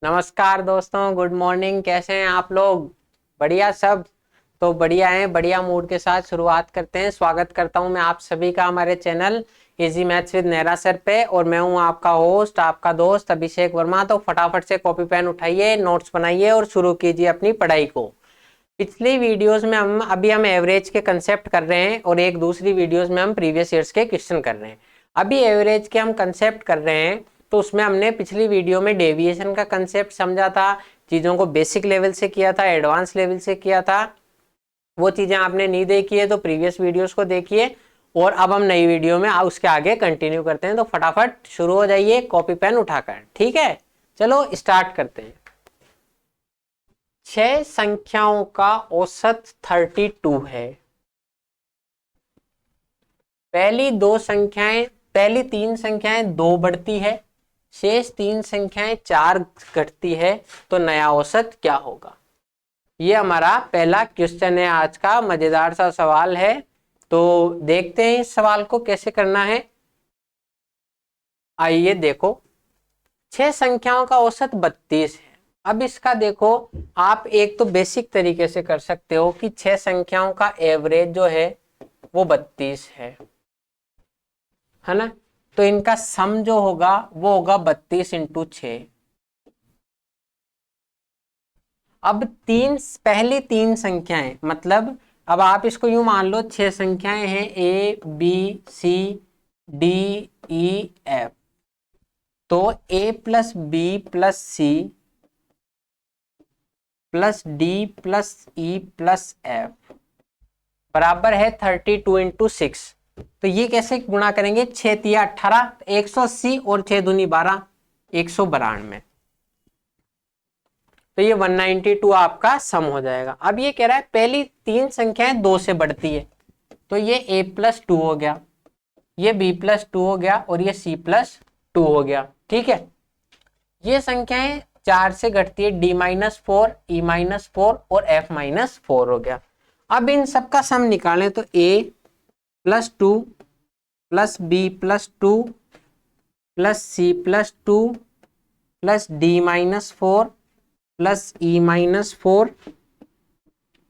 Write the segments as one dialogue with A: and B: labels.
A: नमस्कार दोस्तों, good morning. कैसे हैं आप लोग? बढ़िया सब? तो बढ़िया हैं, बढ़िया मूड के साथ शुरुआत करते हैं। स्वागत करता हूं मैं आप सभी का हमारे channel easy maths with Nehra sir पे। और मैं हूं आपका होस्ट, आपका दोस्त अभिषेक वर्मा। तो फटाफट से कॉपी पेन उठाइए, नोट्स बनाइए और शुरू कीजिए अपनी पढ़ाई को। पिछली वीडियोस में हम एवरेज के कंसेप्ट कर रहे हैं और एक दूसरी वीडियोस में हम प्रीवियस ईयर्स के क्वेश्चन कर रहे हैं। अभी एवरेज के हम कंसेप्ट कर रहे हैं, तो उसमें हमने पिछली वीडियो में डेविएशन का कंसेप्ट समझा था। चीज़ों को बेसिक लेवल से किया था, एडवांस लेवल से किया था। वो चीज़ें आपने नहीं देखी है तो प्रीवियस वीडियोस को देखिए। और अब हम नई वीडियो में उसके आगे कंटिन्यू करते हैं। तो फटाफट शुरू हो जाइए कॉपी पेन उठाकर। ठीक है, चलो स्टार्ट करते हैं। 6 संख्याओं का औसत 32 है। पहली 3 संख्याएं 2 बढ़ती है, शेष 3 संख्याएं 4 घटती है, तो नया औसत क्या होगा? ये हमारा पहला क्वेश्चन है आज का। मजेदार सा सवाल है, तो देखते हैं इस सवाल को कैसे करना है। आइए देखो, 6 संख्याओं का औसत 32 है। अब इसका देखो, आप एक तो बेसिक तरीके से कर सकते हो कि 6 संख्याओं का एवरेज जो है वो 32 है ना। तो इनका सम जो होगा वो होगा 32 इंटू 6। अब पहली 3 संख्याएं, मतलब अब आप इसको यूं मान लो 6 संख्याएं हैं, A B C D E F. तो A plus B plus C plus D plus E plus F बराबर है 32 इंटू 6। तो ये कैसे गुणा करेंगे? 6 तिया 18, 180 और 6 दूनी 12, 192। तो ये 192 आपका सम हो जाएगा। अब ये कह रहा है पहली 3 संख्याएं 2 से बढ़ती है, तो ये a प्लस 2 हो गया, ये b प्लस 2 हो गया और ये c प्लस 2 हो गया। ठीक है, ये संख्याएं 4 से घटती है, d माइनस 4, e माइनस 4 और f माइनस 4 हो गया। अब इन सबका सम निकालें तो a plus 2 plus b plus 2 plus c plus 2 plus d minus 4 plus E minus 4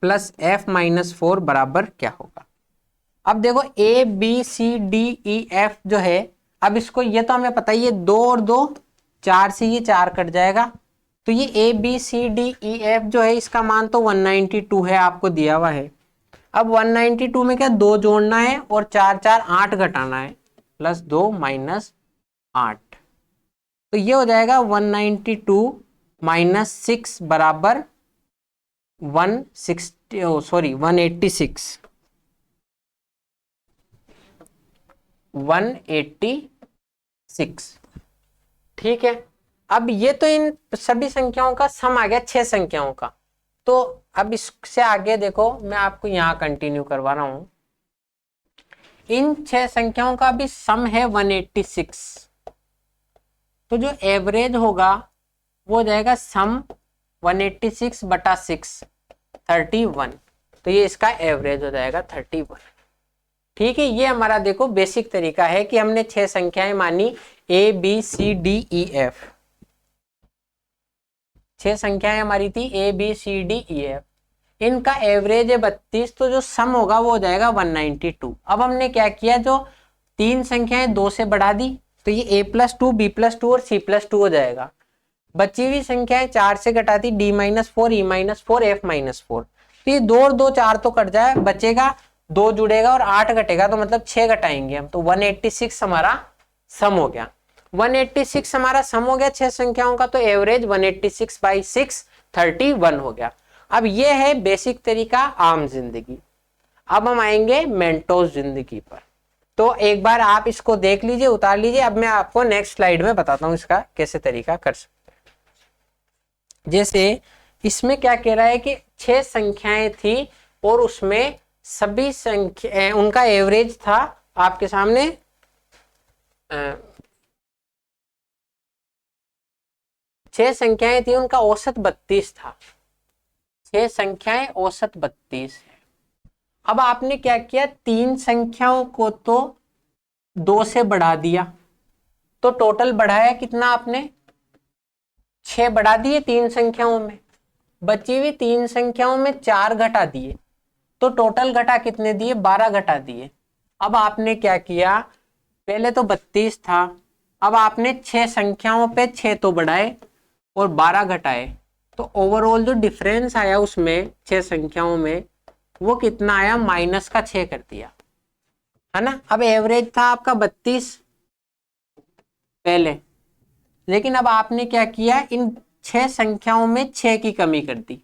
A: plus F minus 4 बराबर क्या होगा? अब देखो A B C D E F जो है, अब इसको ये तो हमें पता ही है, 2 और 2 4 से ये 4 कट जाएगा। तो ये A B C D E F जो है, इसका मान तो 192 है, आपको दिया हुआ है। अब 192 में क्या 2 जोड़ना है और 4 4 8 घटाना है, प्लस 2 माइनस 8। तो ये हो जाएगा 192 माइनस 6 बराबर 186। ठीक है, अब ये तो इन सभी संख्याओं का सम आ गया 6 संख्याओं का। तो अब इससे आगे देखो, मैं आपको यहां कंटिन्यू करवा रहा हूं। इन 6 संख्याओं का भी सम है 186। तो जो एवरेज होगा वो हो जाएगा सम 186 बटा 6, 31। तो ये इसका एवरेज हो जाएगा 31। ठीक है, ये हमारा देखो बेसिक तरीका है कि हमने 6 संख्याएं मानी, A B C D E F. 6 संख्याएं हमारी थी A B C D E F, इनका एवरेज है 32। तो जो सम होगा वो हो जाएगा 192। अब हमने क्या किया, जो 3 संख्याएं 2 से बढ़ा दी, तो ये ए प्लस 2 बी प्लस 2 और सी प्लस 2 हो जाएगा। बची हुई संख्याएं 4 से घटाती, डी माइनस 4, ई माइनस 4, एफ माइनस 4। तो ये 2 और 2 4 तो कट जाए, बचेगा 2 जुड़ेगा और 8 घटेगा, तो मतलब 6 घटाएंगे हम, तो 186 हमारा सम हो गया। 186 हमारा सम हो गया 6 संख्याओं का, तो एवरेज 186 बाई 6 31 हो गया। अब ये है बेसिक तरीका आम जिंदगी। अब हम आएंगे मेंटोस जिंदगी पर। तो एक बार आप इसको देख लीजिए, उतार लीजिए। अब मैं आपको नेक्स्ट स्लाइड में बताता हूं इसका कैसे तरीका कर सकते। जैसे इसमें क्या कह रहा है कि 6 संख्याएं थी और उसमें सभी संख्या उनका एवरेज था आपके सामने 6 संख्याएं थी, उनका औसत 32 था। 6 संख्याएं औसत 32 है। अब आपने क्या किया, 3 संख्याओं को तो 2 से बढ़ा दिया, तो टोटल बढ़ाया कितना आपने 6 बढ़ा दिए 3 संख्याओं में, बची हुई 3 संख्याओं में 4 घटा दिए, तो टोटल घटा कितने दिए, 12 घटा दिए। अब आपने क्या किया, पहले तो 32 था, अब आपने 6 संख्याओं पे 6 तो बढ़ाए और 12 घटाए, तो ओवरऑल जो डिफरेंस आया उसमें 6 संख्याओं में वो कितना आया, माइनस का 6 कर दिया, है ना। अब एवरेज था आपका 32 पहले, लेकिन अब आपने क्या किया, इन 6 संख्याओं में 6 की कमी कर दी।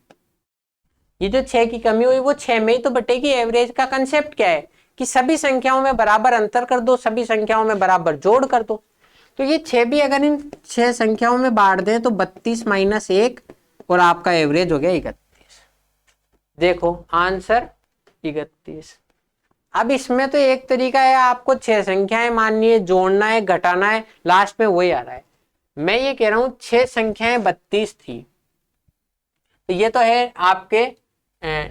A: ये जो 6 की कमी हुई वो 6 में ही तो बटेगी। एवरेज का कंसेप्ट क्या है कि सभी संख्याओं में बराबर अंतर कर दो, सभी संख्याओं में बराबर जोड़ कर दो। तो ये 6 भी अगर इन 6 संख्याओं में बांट दें तो 32 माइनस 1 और आपका एवरेज हो गया 31। देखो आंसर 31। अब इसमें तो एक तरीका है, आपको 6 संख्याएं माननी है, जोड़ना है, घटाना है, लास्ट में वही आ रहा है। मैं ये कह रहा हूं 6 संख्याएं 32 थी, तो ये तो है आपके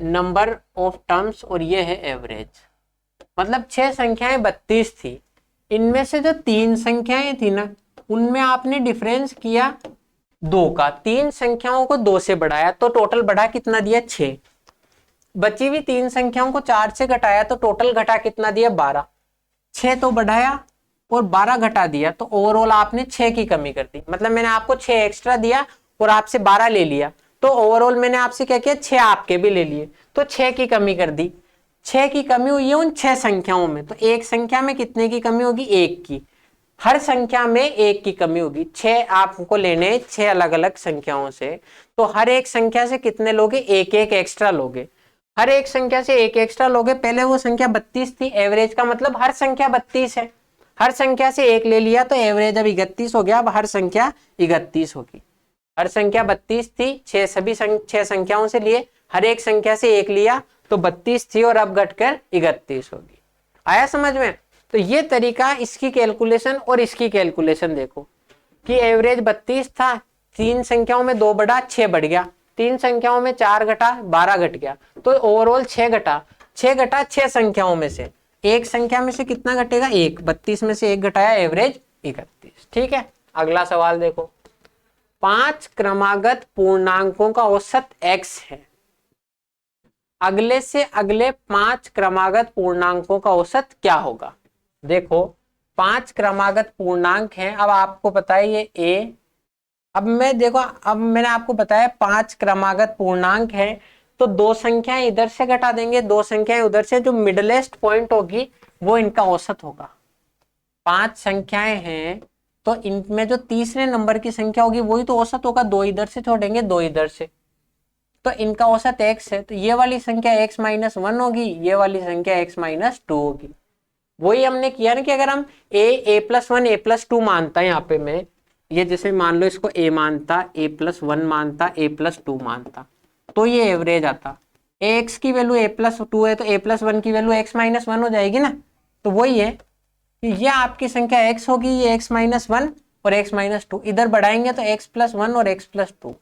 A: नंबर ऑफ टर्म्स और ये है एवरेज। मतलब 6 संख्याएं 32 थी, इनमें से जो 3 संख्याएं थी ना उनमें आपने डिफरेंस किया 2 का, 3 संख्याओं को 2 से बढ़ाया तो टोटल बढ़ा कितना दिया, 6। बची हुई 3 संख्याओं को 4 से घटाया तो टोटल घटा कितना दिया, 12। 6 तो बढ़ाया और 12 घटा दिया, तो ओवरऑल आपने 6 की कमी कर दी। मतलब मैंने आपको 6 एक्स्ट्रा दिया और आपसे 12 ले लिया, तो ओवरऑल मैंने आपसे क्या किया, 6 आपके भी ले लिए, तो 6 की कमी कर दी। 6 की कमी हुई है उन 6 संख्याओं में, तो एक संख्या में कितने की कमी होगी, 1 की। हर संख्या में 1 की कमी होगी। 6 आपको लेने 6 अलग अलग संख्याओं से, तो हर एक संख्या से कितने लोगे, 1-1 एक्स्ट्रा लोगे। हर एक संख्या से 1 एक्स्ट्रा लोगे। पहले वो संख्या 32 थी, एवरेज का मतलब हर संख्या 32 है, हर संख्या से 1 ले लिया तो एवरेज अब 31 हो गया। अब हर संख्या 31 होगी। हर संख्या 32 थी, 6 संख्याओं से लिए, हर एक संख्या से 1 लिया तो 32 थी और अब घटकर 31 होगी। आया समझ में। तो ये तरीका, इसकी कैलकुलेशन और इसकी कैलकुलेशन देखो कि एवरेज 32 था, 3 संख्याओं में 2 बढ़ा 6 बढ़ गया, 3 संख्याओं में 4 घटा 12 घट गया, तो ओवरऑल 6 घटा 6 संख्याओं में से एक संख्या में से कितना घटेगा, 1। 32 में से 1 घटाया, एवरेज 31। ठीक है, अगला सवाल देखो। 5 क्रमागत पूर्णांकों का औसत x है, अगले से अगले 5 क्रमागत पूर्णांकों का औसत क्या होगा। देखो 5 क्रमागत पूर्णांक हैं, अब आपको पता है ये a, अब मैंने आपको बताया 5 क्रमागत पूर्णांक है, तो 2 संख्याएं इधर से घटा देंगे, 2 संख्याएं उधर से, जो मिडलेस्ट पॉइंट होगी वो इनका औसत होगा। 5 संख्याएं हैं तो इनमें जो तीसरे नंबर की संख्या होगी वही तो औसत होगा। 2 इधर से छोड़ेंगे, 2 इधर से, तो इनका औसत x है, तो ये वाली संख्या x-1 होगी, ये वाली संख्या x-2 होगी। वही हमने किया ना कि अगर हम a+1 a+2 मानता है, यहाँ पे मैं ये जैसे मान लो इसको a मानता, a+1 मानता, a+2 मानता, तो ये एवरेज आता। ax की वैल्यू a+2 है तो a+1 की वैल्यू x-1 हो जाएगी ना। तो वही है कि ये आपकी संख्या x होगी, ये x-1 और x-2, इधर बढ़ाएंगे तो x+1 और x+2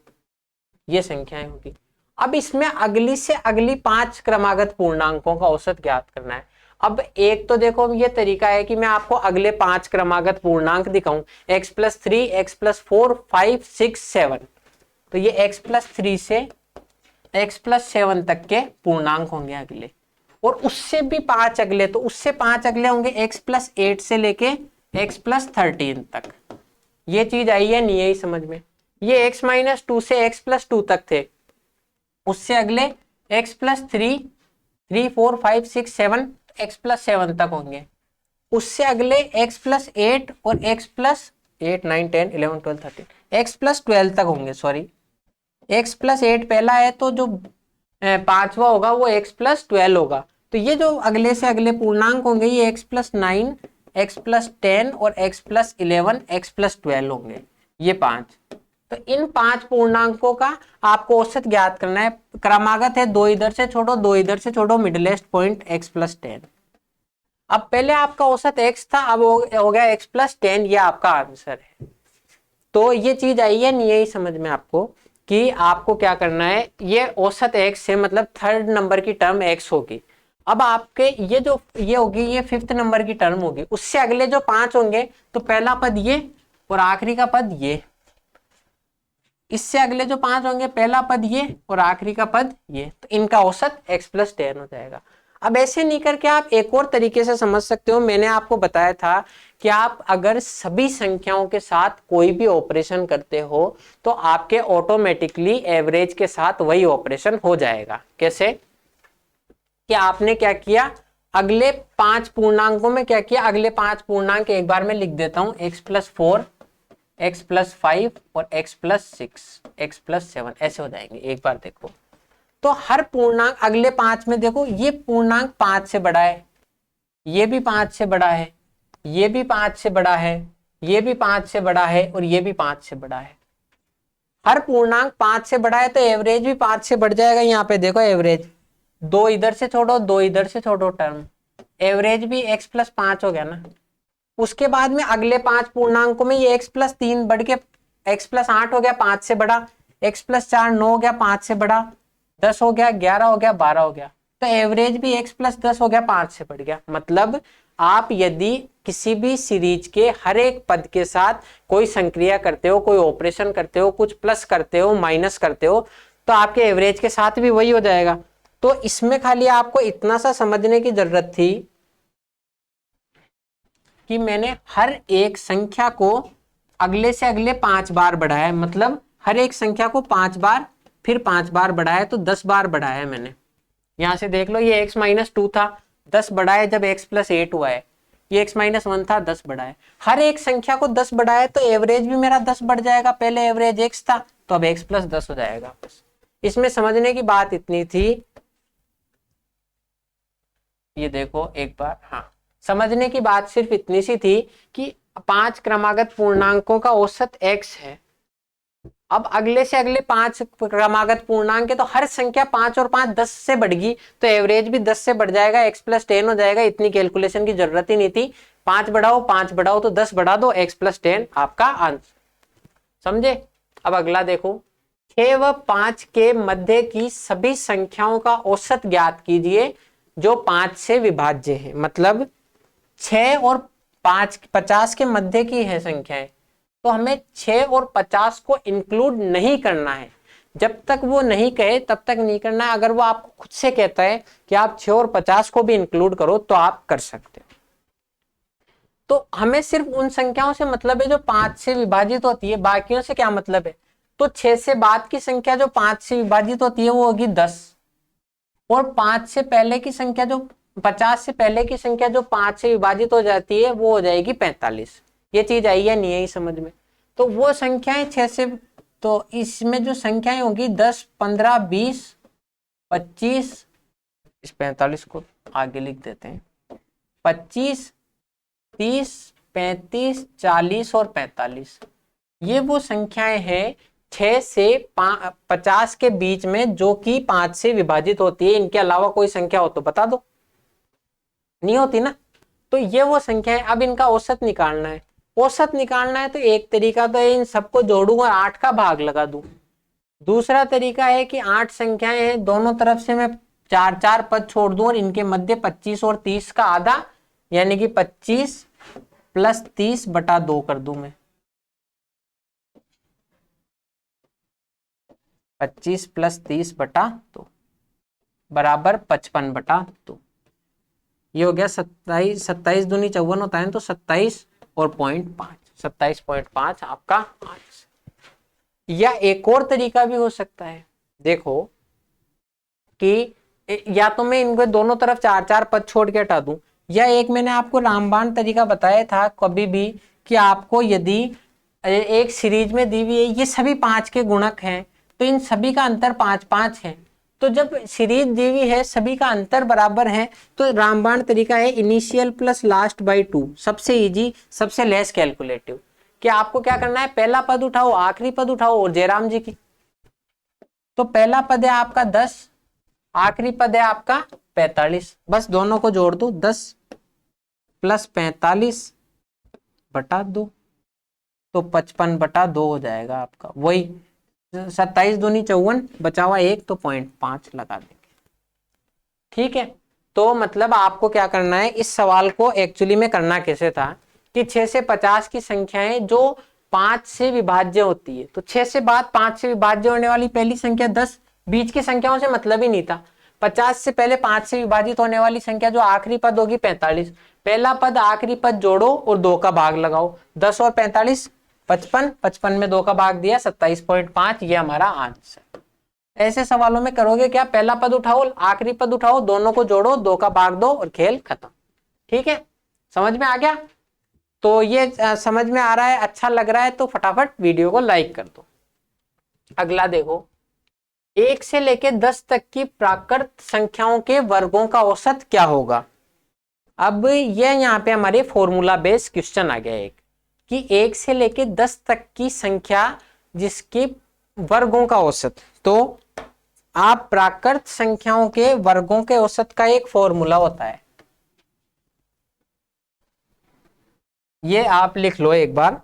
A: ये संख्याएं होगी। अब इसमें अगली से अगली 5 क्रमागत पूर्णांकों का औसत ज्ञात करना है। अब एक तो देखो ये तरीका है कि मैं आपको अगले 5 क्रमागत पूर्णांक दिखाऊं, x+3, x+4, 5, 6, 7, तो ये x+3 से x+7 तक के पूर्णांक होंगे अगले, और उससे भी 5 अगले, तो उससे 5 अगले होंगे x+8 से लेके x+13 तक। ये चीज आई है नहीं, यही समझ में। ये x-2 से x+2 तक थे, उससे अगले x+3, 3, 4, 5, 6, 7, x+7 तक होंगे, उससे अगले x+8 और x+8, 9, 10, 11, 12, 13, x+12 तक होंगे। सॉरी, x+8 पहला है तो जो 5वां होगा वो x+12 होगा। तो ये जो अगले से अगले पूर्णांक होंगे ये x+9, x+10 और x+11, x+12 होंगे, ये 5। तो इन 5 पूर्णांकों का आपको औसत ज्ञात करना है। क्रमागत है, 2 इधर से छोड़ो, 2 इधर से छोड़ो, मिडलेस्ट पॉइंट x+10। अब पहले आपका औसत x था, अब हो गया x+10, ये आपका आंसर है। तो ये चीज आई है नहीं, यही समझ में आपको कि आपको क्या करना है। ये औसत x है, मतलब थर्ड नंबर की टर्म x होगी। अब आपके ये होगी, ये 5th नंबर की टर्म होगी, उससे अगले जो 5 होंगे तो पहला पद ये और आखिरी का पद ये। इससे अगले जो 5 होंगे, पहला पद ये और आखिरी का पद ये, तो इनका औसत x+10 हो जाएगा। अब ऐसे नहीं करके आप एक और तरीके से समझ सकते हो। मैंने आपको बताया था कि आप अगर सभी संख्याओं के साथ कोई भी ऑपरेशन करते हो तो आपके ऑटोमेटिकली एवरेज के साथ वही ऑपरेशन हो जाएगा। कैसे? कि आपने क्या किया, अगले 5 पूर्णांकों में क्या किया, अगले 5 पूर्णांक एक बार में लिख देता हूं, x+4, x+5 और x+6, x+7 ऐसे हो जाएंगे। एक बार देखो तो हर पूर्णांक अगले 5 में देखो, ये पूर्णांक 5 से बड़ा है, ये भी 5 से बड़ा है, ये भी 5 से बड़ा है, ये भी 5 से बड़ा है और ये भी 5 से बड़ा है। हर पूर्णांक 5 से बड़ा है तो एवरेज भी 5 से बढ़ जाएगा। यहाँ पे देखो एवरेज, 2 इधर से छोड़ो, 2 इधर से छोड़ो टर्म, एवरेज भी x+5 हो गया ना। उसके बाद में अगले 5 पूर्णांकों में ये x+3 बढ़ के x+8 हो गया, 5 से बड़ा, x+4 9 हो गया, 5 से बड़ा, 10 हो गया, 11 हो गया, 12 हो गया, तो एवरेज भी x+10 हो गया, 5 से बढ़ गया। मतलब आप यदि किसी भी सीरीज के हर एक पद के साथ कोई संक्रिया करते हो, कोई ऑपरेशन करते हो, कुछ प्लस करते हो, माइनस करते हो, तो आपके एवरेज के साथ भी वही हो जाएगा। तो इसमें खाली आपको इतना सा समझने की जरूरत थी कि मैंने हर एक संख्या को अगले से अगले 5 बार बढ़ाया, मतलब हर एक संख्या को 5 बार फिर 5 बार बढ़ाया, तो 10 बार बढ़ाया मैंने। यहां से देख लो, ये x-2 था, 10 बढ़ाया जब x+8 हुआ है, ये x-1 था, 10 बढ़ाया। हर एक संख्या को 10 बढ़ाया तो एवरेज भी मेरा 10 बढ़ जाएगा। पहले एवरेज x था तो अब x+10 हो जाएगा। इसमें समझने की बात इतनी थी, ये देखो एक बार, हाँ, समझने की बात सिर्फ इतनी सी थी कि 5 क्रमागत पूर्णांकों का औसत x है। अब अगले से अगले 5 क्रमागत पूर्णांक है तो हर संख्या 5 और 5 10 से बढ़ गई तो एवरेज भी 10 से बढ़ जाएगा, x+10 हो जाएगा। इतनी कैलकुलेशन की जरूरत ही नहीं थी। 5 बढ़ाओ तो 10 बढ़ा दो, x+10 आपका आंसर। समझे? अब अगला देखो, 6 व 5 के मध्य की सभी संख्याओं का औसत ज्ञात कीजिए जो 5 से विभाज्य है। मतलब 6 और 5 50 के मध्य की है संख्याएं, तो हमें 6 और 50 को इंक्लूड नहीं करना है। जब तक वो नहीं कहे तब तक नहीं करना है। अगर वो आपको खुद से कहता है कि आप 6 और 50 को भी इंक्लूड करो तो आप कर सकते हो। तो हमें सिर्फ उन संख्याओं से मतलब है जो 5 से विभाजित होती है, बाकियों से क्या मतलब है। तो 6 से बाद की संख्या जो 5 से विभाजित होती है वो होगी 10, और 5 से पहले की संख्या जो 50 से पहले की संख्या जो 5 से विभाजित हो जाती है वो हो जाएगी 45। ये चीज आई है नहीं आई समझ में? तो वो संख्याएं 6 से, तो इसमें जो संख्याएं होंगी 10 15 20 25, इस 45 को आगे लिख देते हैं, 25 30 35 40 और 45, ये वो संख्याएं हैं 6 से 50 के बीच में जो कि 5 से विभाजित होती है। इनके अलावा कोई संख्या हो तो बता दो, नहीं होती ना। तो ये वो संख्या है। अब इनका औसत निकालना है। औसत निकालना है तो एक तरीका तो इन सबको जोड़ूं और 8 का भाग लगा दूं। दूसरा तरीका है कि 8 संख्याएं हैं, दोनों तरफ से मैं 4 पद छोड़ दूं और इनके मध्य 25 और 30 का आधा यानी कि 25 + 30/2 कर दूं मैं। 25 + 30/2 बराबर 55/2। ये हो गया 27, 27 दूनी 54 होता है तो 27 और 0.5, 27.5 आपका आंसर। या एक और तरीका भी हो सकता है, देखो कि या तो मैं इनको दोनों तरफ 4 पद छोड़ के हटा दूं, या एक मैंने आपको रामबाण तरीका बताया था कभी भी कि आपको यदि एक सीरीज में दी हुई है ये सभी 5 के गुणक हैं तो इन सभी का अंतर 5-5 है, तो जब सीरीज दी हुई है सभी का अंतर बराबर है तो रामबाण तरीका है इनिशियल प्लस लास्ट बाई 2, सबसे इजी, सबसे लेस कैलकुलेटिव। कि आपको क्या करना है, पहला पद उठाओ, आखिरी पद उठाओ और जयराम जी की। तो पहला पद है आपका 10, आखिरी पद है आपका 45, बस दोनों को जोड़ दो, 10 + 45/2 तो 55/2 हो जाएगा आपका। वही 27 दूनी 54, बचा हुआ 1 तो 0.5 लगा देंगे। ठीक है, तो मतलब आपको क्या करना है, इस सवाल को एक्चुअली में करना कैसे था कि 6 से 50 की संख्याएं जो 5 से विभाज्य होती है, तो 6 से बाद 5 से विभाज्य होने वाली पहली संख्या 10, बीच की संख्याओं से मतलब ही नहीं था। 50 से पहले 5 से विभाजित होने वाली संख्या जो आखिरी पद होगी 45, पहला पद आखिरी पद जोड़ो और 2 का भाग लगाओ, 10 और 45 55, 55 में 2 का भाग दिया 27.5, ये हमारा आंसर। ऐसे सवालों में करोगे क्या, पहला पद उठाओ आखिरी पद उठाओ, दोनों को जोड़ो, 2 का भाग दो और खेल खत्म। ठीक है, समझ में आ गया? तो ये समझ में आ रहा है, अच्छा लग रहा है तो फटाफट वीडियो को लाइक कर दो। अगला देखो, 1 से लेके 10 तक की प्राकृत संख्याओं के वर्गों का औसत क्या होगा। अब ये यहाँ पे हमारे फॉर्मूला बेस्ड क्वेश्चन आ गया एक, कि 1 से लेके 10 तक की संख्या जिसके वर्गों का औसत, तो आप प्राकृत संख्याओं के वर्गों के औसत का एक फॉर्मूला होता है, ये आप लिख लो एक बार,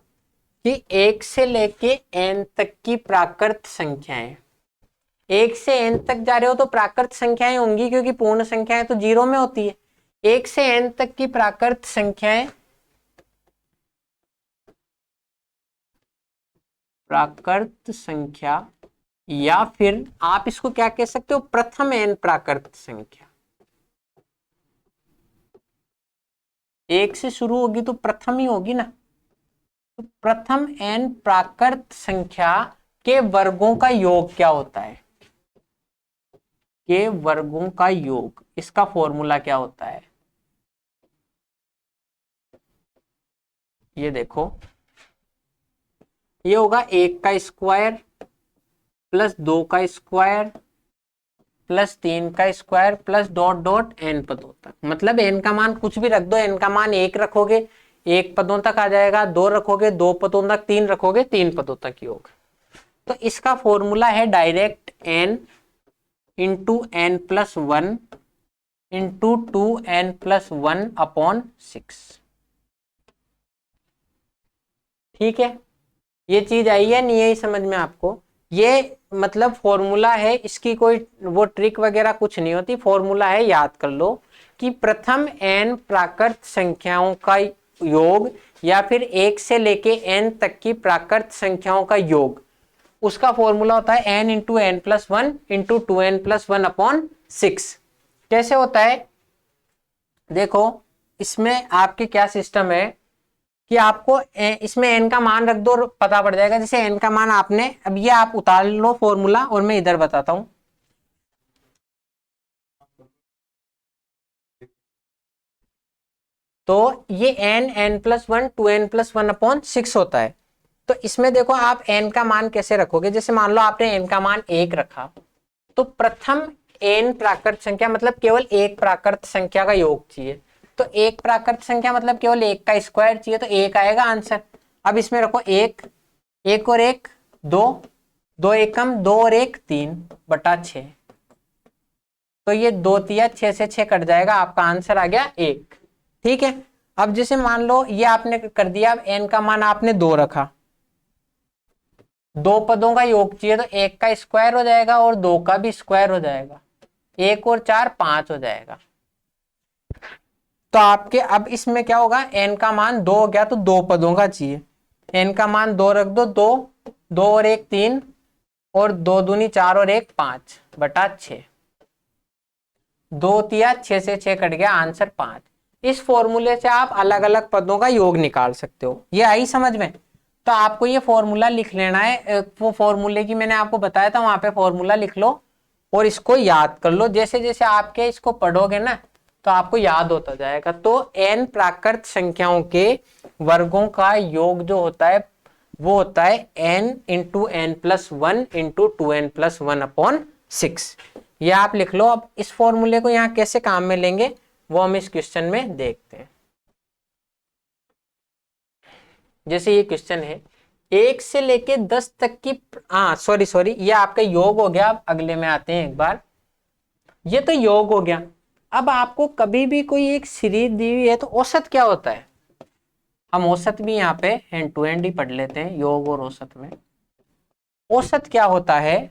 A: कि 1 से लेके n तक की प्राकृत संख्याएं, 1 से n तक जा रहे हो तो प्राकृत संख्याएं होंगी, क्योंकि पूर्ण संख्याएं तो 0 में होती है। 1 से n तक की प्राकृत संख्याएं, प्राकृत संख्या, या फिर आप इसको क्या कह सकते हो, प्रथम n प्राकृत संख्या। 1 से शुरू होगी तो प्रथम ही होगी ना, तो प्रथम n प्राकृत संख्या के वर्गों का योग क्या होता है, के वर्गों का योग, इसका फॉर्मूला क्या होता है। ये देखो, ये होगा 1 का स्क्वायर प्लस 2 का स्क्वायर प्लस 3 का square plus dot dot n पदों तक, मतलब n का मान कुछ भी रख दो, n का मान 1 रखोगे 1 पदों तक आ जाएगा, 2 रखोगे 2 पदों तक, 3 रखोगे 3 पदों तक योग। तो इसका फॉर्मूला है direct n into n plus 1 into 2n plus 1 upon 6। ठीक है, ये चीज आई है नहीं आई समझ में आपको, ये मतलब फॉर्मूला है, इसकी कोई वो ट्रिक वगैरह कुछ नहीं होती, फॉर्मूला है, याद कर लो कि प्रथम n प्राकृत संख्याओं का योग या फिर 1 से लेके n तक की प्राकृत संख्याओं का योग, उसका फॉर्मूला होता है n into n plus 1 into 2n plus 1 upon 6। कैसे होता है देखो, इसमें आपके क्या सिस्टम है कि आपको इसमें n का मान रख दो, पता पड़ जाएगा। जैसे n का मान आपने, अब ये आप उतार लो फॉर्मूला और मैं इधर बताता हूं। तो ये n plus 1 2n plus 1 upon 6 होता है। तो इसमें देखो आप n का मान कैसे रखोगे, जैसे मान लो आपने n का मान 1 रखा, तो प्रथम n प्राकृत संख्या मतलब केवल एक प्राकृत संख्या का योग चाहिए, तो एक प्राकृत संख्या मतलब केवल एक का स्क्वायर चाहिए, तो 1 आएगा आंसर। अब इसमें रखो 1 1 और 1 2, 2 एकम 2 और 1 3 बटा 6, तो ये 2 तिया 6 से 6 कट जाएगा, आपका आंसर आ गया 1। ठीक है, अब जैसे मान लो ये आपने कर दिया, अब n का मान आपने 2 रखा, 2 पदों का योग चाहिए, तो 1 का स्क्वायर हो जाएगा और 2 का भी स्क्वायर हो जाएगा, 1 और 4 5 हो जाएगा। तो आपके अब इसमें क्या होगा, n का मान 2 हो गया, तो 2 पदों का चाहिए, n का मान 2 रख दो, 2 2 और 1 3 और 2 दूनी 4 और 1 5 बटा 6, 2 तिया 6 से 6 कट गया, आंसर 5। इस फॉर्मूले से आप अलग अलग पदों का योग निकाल सकते हो, ये आई समझ में। तो आपको ये फॉर्मूला लिख लेना है, वो फॉर्मूले की मैंने आपको बताया था, वहां पे फॉर्मूला लिख लो और इसको याद कर लो। जैसे जैसे आपके इसको पढ़ोगे ना तो आपको याद होता जाएगा। तो n प्राकृत संख्याओं के वर्गों का योग जो होता है वो होता है n into n plus 1 into 2n plus 1 upon 6। ये आप लिख लो। अब इस फॉर्मूले को यहाँ कैसे काम में लेंगे वो हम इस क्वेश्चन में देखते हैं। जैसे ये क्वेश्चन है 1 से लेके 10 तक की, सॉरी ये आपका योग हो गया। अब अगले में आते हैं एक बार, ये तो योग हो गया। अब आपको कभी भी कोई एक सीरीज दी हुई है तो औसत क्या होता है, हम औसत भी यहाँ पे हैंड टू हैंड ही पढ़ लेते हैं, योग और औसत में। औसत क्या होता है,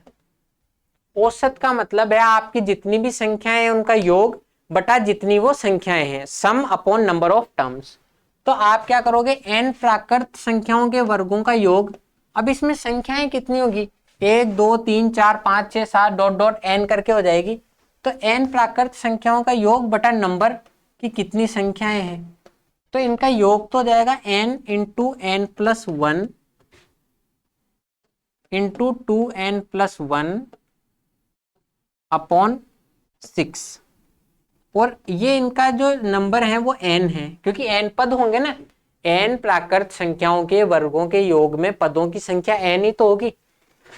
A: औसत का मतलब है आपकी जितनी भी संख्याएं हैं उनका योग बटा जितनी वो संख्याएं हैं, सम अपॉन नंबर ऑफ टर्म्स। तो आप क्या करोगे, n प्राकृत संख्याओं के वर्गों का योग। अब इसमें संख्याएं कितनी होगी, 1 2 3 4 5 6 7 डॉट डॉट n करके हो जाएगी। तो n प्राकृत संख्याओं का योग बटा नंबर की कितनी संख्याएं हैं, तो इनका योग तो हो जाएगा n into n plus 1 into 2n plus 1 upon 6। और ये इनका जो नंबर है वो n है, क्योंकि n पद होंगे ना, n प्राकृत संख्याओं के वर्गों के योग में पदों की संख्या n ही तो होगी,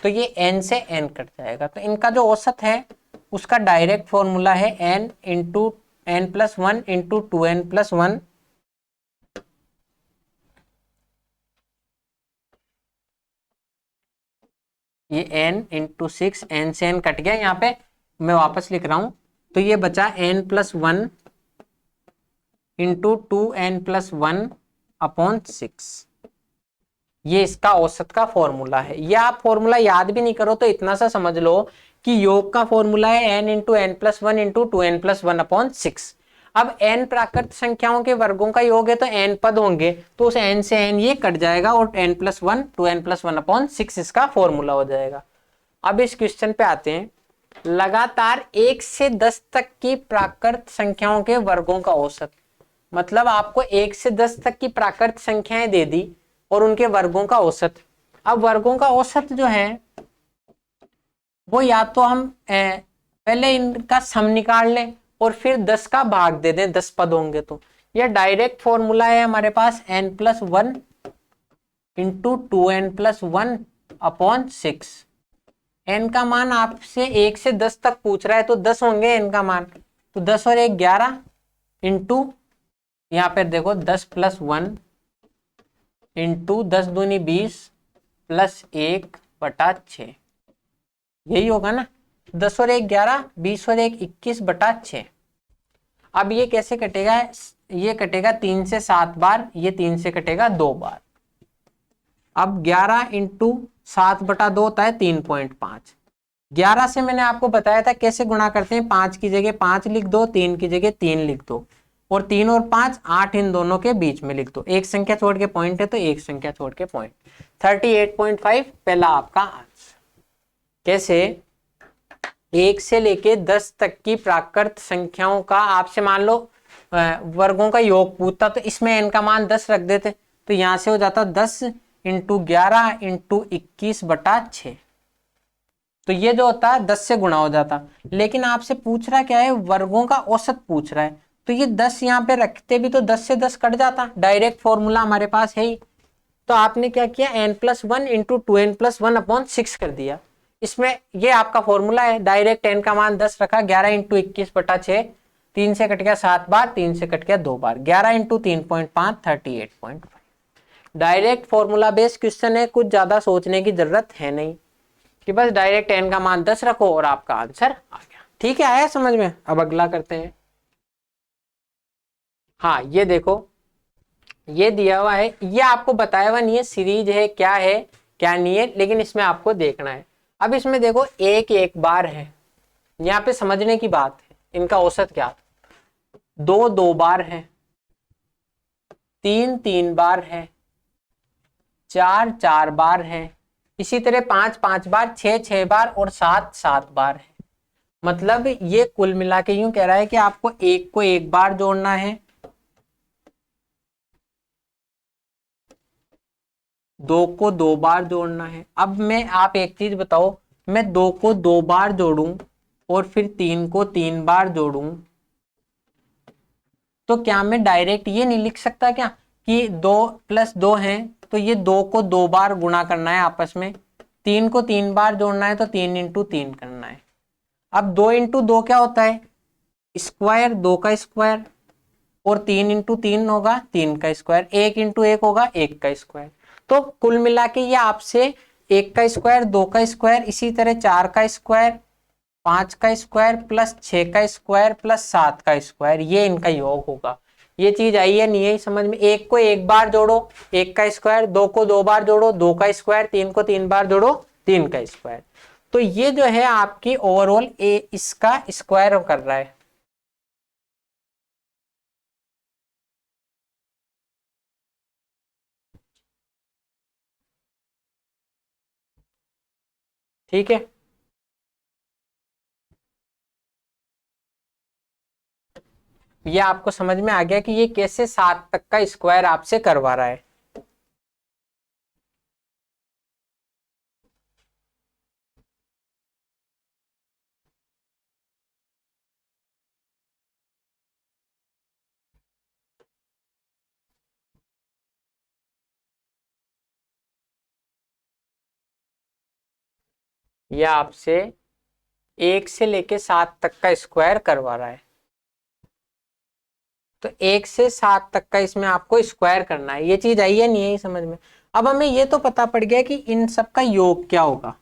A: तो ये n से n कट जाएगा। तो इनका जो औसत है उसका डायरेक्ट फॉर्मूला है n into n plus 1 into 2n plus 1 ये n इंटू 6, n से n कट गया, यहाँ पे मैं वापस लिख रहा हूं, तो ये बचा n plus 1 into 2n plus 1 upon 6। ये इसका औसत का फॉर्मूला है। ये आप फॉर्मूला याद भी नहीं करो तो इतना सा समझ लो कि योग का फॉर्मूला है n into n plus 1 into 2n plus 1 upon 6। अब n प्राकृत संख्याओं के वर्गों का योग है तो n पद होंगे, तो उस n से n ये कट जाएगा और n plus 1 2n plus 1 upon 6 इसका फॉर्मूला हो जाएगा। अब इस क्वेश्चन पे आते हैं, लगातार 1 से 10 तक की प्राकृत संख्याओं के वर्गों का औसत। मतलब आपको 1 से 10 तक की प्राकृत संख्याएं दे दी और उनके वर्गों का औसत। अब वर्गों का औसत जो है वो या तो हम पहले इनका सम निकाल लें और फिर 10 का भाग दे दें, 10 पद होंगे तो। यह डायरेक्ट फॉर्मूला है हमारे पास n plus 1 into 2n plus 1 upon 6। n का मान आपसे 1 से 10 तक पूछ रहा है तो 10 होंगे n का मान, तो 10 और 1 11 इंटू यहाँ पर देखो 10 प्लस 1 इंटू 10 दूनी 20 प्लस 1 बटा 6, यही होगा ना। 10 और 1 11, 20 और 1 21 बटा 6। अब ये कैसे कटेगा, ये कटेगा 3 से 7 बार, ये 3 से कटेगा 2 बार। अब 11 इंटू 7 बटा 2 होता है 3.5। 11 से मैंने आपको बताया था कैसे गुणा करते हैं, 5 की जगह 5 लिख दो, 3 की जगह 3 लिख दो, और 3 और 5 8 इन दोनों के बीच में लिख दो। एक संख्या छोड़ के पॉइंट है तो एक संख्या छोड़ के पॉइंट। 38.5 पहला आपका आंसर। कैसे, 1 से लेके 10 तक की प्राकृत संख्याओं का आपसे मान लो वर्गों का योग पूछता तो इसमें n का मान 10 रख देते, तो यहां से हो जाता 10 इंटू 11 इंटू 21 बटा 6। तो ये जो होता है 10 से गुणा हो जाता, लेकिन आपसे पूछ रहा क्या है, वर्गों का औसत पूछ रहा है, तो ये 10 यहाँ पे रखते भी तो 10 से 10 कट जाता, डायरेक्ट फॉर्मूला हमारे पास है ही। तो आपने क्या किया, n plus 1 into 2n plus 1 upon 6 कर दिया। इसमें ये आपका फॉर्मूला है, डायरेक्ट n का मान 10 रखा, 11 इंटू 21 बटा 6, 3 से कट गया 7 बार, 3 से कट गया 2 बार, 11 into 3.5 38.5। Direct formula based question है, कुछ ज्यादा सोचने की जरूरत है नहीं, कि बस डायरेक्ट n का मान 10 रखो और आपका आंसर आ गया। ठीक है, आया समझ में। अब अगला करते हैं। हाँ ये देखो, ये दिया हुआ है, ये आपको बताया हुआ नहीं है सीरीज है क्या नहीं है, लेकिन इसमें आपको देखना है। अब इसमें देखो 1 1 बार है, यहाँ पे समझने की बात है, इनका औसत क्या, 2 2 बार है, 3 3 बार है, 4 4 बार है, इसी तरह 5 5 बार, 6 6 बार और 7 7 बार है। मतलब ये कुल मिला के यूं कह रहा है कि आपको 1 को 1 बार जोड़ना है, 2 को 2 बार जोड़ना है। अब मैं आप एक चीज बताओ, मैं 2 को 2 बार जोड़ूं और फिर 3 को 3 बार जोड़ूं, तो क्या मैं डायरेक्ट ये नहीं लिख सकता क्या कि 2 + 2 है, तो ये 2 को 2 बार गुणा करना है आपस में, 3 को 3 बार जोड़ना है तो 3 इंटू 3 करना है। अब 2 इंटू 2 क्या होता है, स्क्वायर, 2 का स्क्वायर, और 3 इंटू 3 होगा 3 का स्क्वायर, 1 इंटू 1 होगा 1 का स्क्वायर। तो कुल मिला के ये आपसे 1 का स्क्वायर, 2 का स्क्वायर, इसी तरह 4 का स्क्वायर, 5 का स्क्वायर प्लस 6 का स्क्वायर प्लस 7 का स्क्वायर, ये इनका योग होगा। ये चीज आई है नहीं है समझ में। 1 को 1 बार जोड़ो 1 का स्क्वायर, 2 को 2 बार जोड़ो 2 का स्क्वायर, 3 को 3 बार जोड़ो 3 का स्क्वायर। तो ये जो है आपकी ओवरऑल इसका स्क्वायर कर रहा है। ठीक है, ये आपको समझ में आ गया कि ये कैसे 7 तक का स्क्वायर आपसे करवा रहा है। ये आपसे 1 से लेके 7 तक का स्क्वायर करवा रहा है। तो 1 से 7 तक का इसमें आपको स्क्वायर करना है। ये चीज आई है नहीं है समझ में? अब हमें ये तो पता पड़ गया कि इन सब का योग क्या होगा,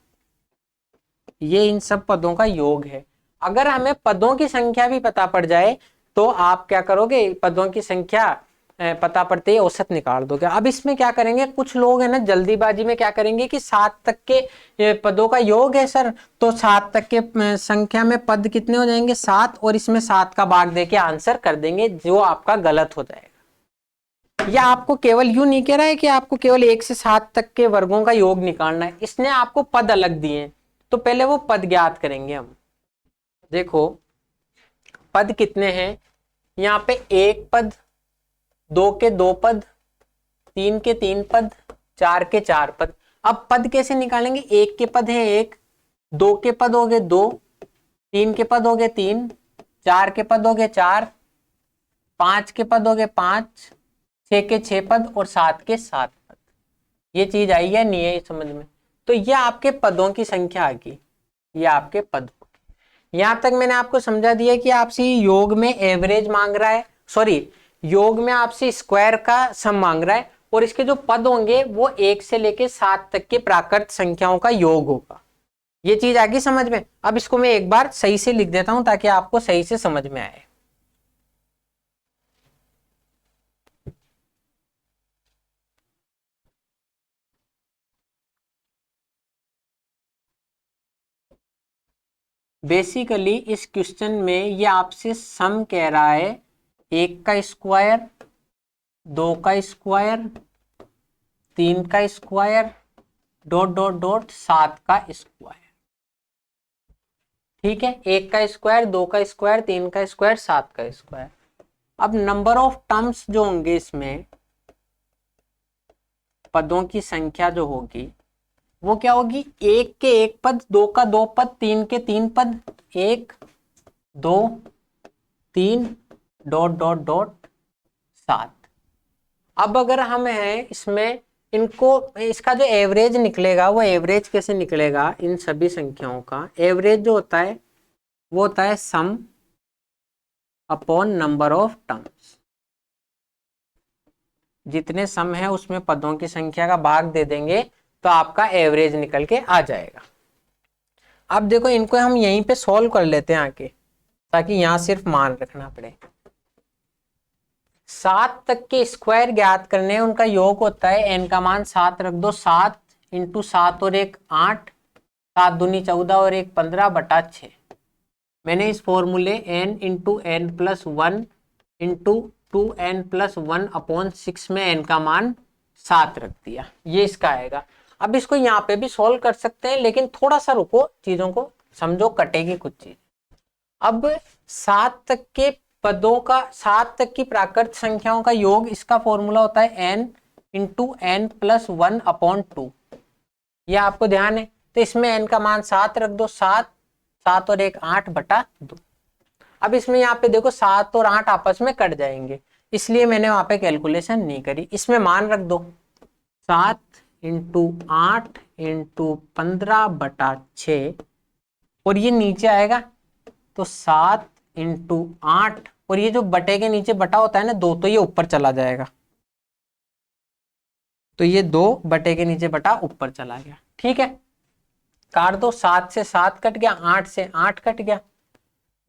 A: ये इन सब पदों का योग है। अगर हमें पदों की संख्या भी पता पड़ जाए तो आप क्या करोगे, पदों की संख्या पता पड़ते ही औसत निकाल दोगे। अब इसमें क्या करेंगे, कुछ लोग है ना जल्दीबाजी में क्या करेंगे कि 7 तक के पदों का योग है सर, तो 7 तक के संख्या में पद कितने हो जाएंगे 7, और इसमें 7 का भाग देके आंसर कर देंगे, जो आपका गलत हो जाएगा। या आपको केवल यूं नहीं कह रहा है कि आपको केवल 1 से 7 तक के वर्गों का योग निकालना है, इसने आपको पद अलग दिए हैं, तो पहले वो पद ज्ञात करेंगे हम। देखो पद कितने हैं, यहाँ पे 1 पद, 2 के 2 पद, 3 के 3 पद, 4 के 4 पद। अब पद कैसे निकालेंगे, 1 के पद है 1, 2 के पद हो गए 2, 3 के पद हो गए 3, 4 के पद हो गए 4, 5 के पद हो गए 5, 6 के 6 पद और 7 के 7 पद। ये चीज आई है नहीं है समझ में? तो ये आपके पदों की संख्या आ गई, ये आपके पद। यहां तक मैंने आपको समझा दिया कि आपसे योग में एवरेज मांग रहा है, सॉरी योग में आपसे स्क्वायर का सम मांग रहा है, और इसके जो पद होंगे वो 1 से लेके 7 तक के प्राकृत संख्याओं का योग होगा। ये चीज आ गई समझ में? अब इसको मैं एक बार सही से लिख देता हूं ताकि आपको सही से समझ में आए। बेसिकली इस क्वेश्चन में ये आपसे सम कह रहा है 1 का स्क्वायर, 2 का स्क्वायर, 3 का स्क्वायर, डॉट डॉट डॉट 7 का स्क्वायर। ठीक है, 1 का स्क्वायर, 2 का स्क्वायर, 3 का स्क्वायर, 7 का स्क्वायर। अब नंबर ऑफ टर्म्स जो होंगे इसमें, पदों की संख्या जो होगी वो क्या होगी, 1 के 1 पद, 2 का 2 पद, 3 के 3 पद, 1 2 3 डॉट डॉट डॉट 7। अब अगर हम है इसमें इनको, इसका जो एवरेज निकलेगा वो एवरेज कैसे निकलेगा, इन सभी संख्याओं का एवरेज जो होता है वो होता है सम अपॉन नंबर ऑफ टर्म्स। जितने सम है उसमें पदों की संख्या का भाग दे देंगे तो आपका एवरेज निकल के आ जाएगा। अब देखो इनको हम यहीं पे सॉल्व कर लेते हैं आके, ताकि यहां सिर्फ मान रखना पड़े। 7 तक के स्क्वायर ज्ञात करने, उनका योग होता है n का मान 7 रख दो, 7 इंटू 7 और 1 8, 7 दूनी 14 और 1 15 बटा 6। मैंने इस फॉर्मूले n into n plus 1 into 2n plus 1 upon 6 में n का मान 7 रख दिया, ये इसका आएगा। अब इसको यहाँ पे भी सॉल्व कर सकते हैं, लेकिन थोड़ा सा रुको, चीजों को समझो, कटेगी कुछ चीज। अब 7 तक के पदों का, 7 तक की प्राकृत संख्याओं का योग, इसका फॉर्मूला होता है n into n plus 1 upon 2। यह आपको ध्यान है, तो इसमें n का मान 7 रख दो, 7 7 और 1 8 बटा 2। अब इसमें यहाँ पे देखो 7 और 8 आपस में कट जाएंगे, इसलिए मैंने वहां पे कैलकुलेशन नहीं करी। इसमें मान रख दो, 7 इंटू 8 इंटू 15 बटा 6, और ये नीचे आएगा तो 7 इंटू 8, और ये जो बटे के नीचे बटा होता है ना 2, तो ये ऊपर चला जाएगा, तो ये 2 बटे के नीचे बटा ऊपर चला गया। ठीक है, काट दो, 7 से 7 कट गया, 8 से 8 कट गया,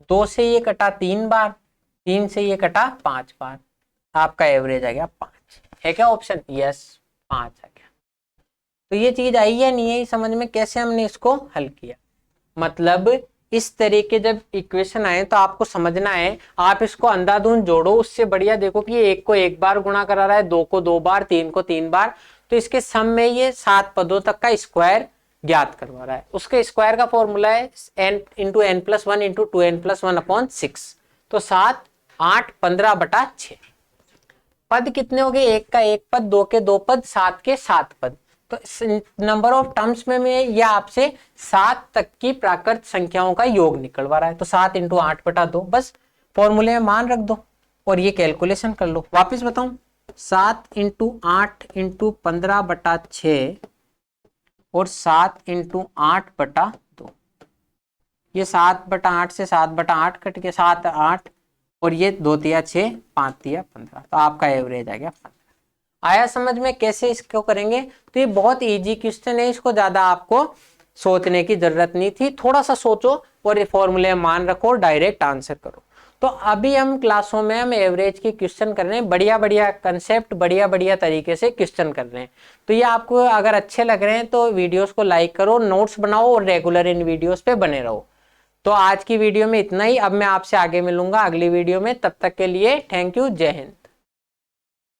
A: 2 से ये कटा 3 बार, 3 से ये कटा 5 बार, आपका एवरेज आ गया 5। है क्या ऑप्शन? यस, 5 आ गया। तो ये चीज आई है नहीं है समझ में, कैसे हमने इसको हल किया। मतलब इस तरीके जब इक्वेशन आए तो आपको समझना है, आप इसको अंधाधुंध जोड़ो, उससे बढ़िया देखो कि 1 को 1 बार गुणा करा रहा है, 2 को 2 बार, 3 को 3 बार, तो इसके सम में ये 7 पदों तक का स्क्वायर ज्ञात करवा रहा है। उसके स्क्वायर का फॉर्मूला है n into n plus one into 2n plus 1 upon 6। तो 7 8 15/6। पद कितने हो गए, एक का एक पद, दो के दो पद, 7 के 7 पद। तो नंबर ऑफ टर्म्स में यह आपसे 7 तक की प्राकृत संख्याओं का योग निकलवा रहा है। तो 7 इंटू 8/2, बस फॉर्मूले में मान रख दो और ये कैलकुलेशन कर लो। वापिस बताऊं, 7 इंटू 8 इंटू 15/6 और 7 इंटू 8/2। ये 7/8 से 7/8 कट के 7 8 और ये 2 तिया 6 5 तिया 15। तो आपका एवरेज आ गया 15। आया समझ में कैसे इसको करेंगे? तो ये बहुत इजी क्वेश्चन है, इसको ज्यादा आपको सोचने की जरूरत नहीं थी। थोड़ा सा सोचो और ये फॉर्मूले मान रखो और डायरेक्ट आंसर करो। तो अभी हम क्लासों में हम एवरेज के क्वेश्चन कर रहे हैं, बढ़िया बढ़िया कंसेप्ट, बढ़िया बढ़िया तरीके से क्वेश्चन कर रहे हैं। तो ये आपको अगर अच्छे लग रहे हैं तो वीडियोस को लाइक करो, नोट्स बनाओ और रेगुलर इन वीडियोस पे बने रहो। तो आज की वीडियो में इतना ही। अब मैं आपसे आगे मिलूंगा अगली वीडियो में। तब तक के लिए थैंक यू, जय हिंद।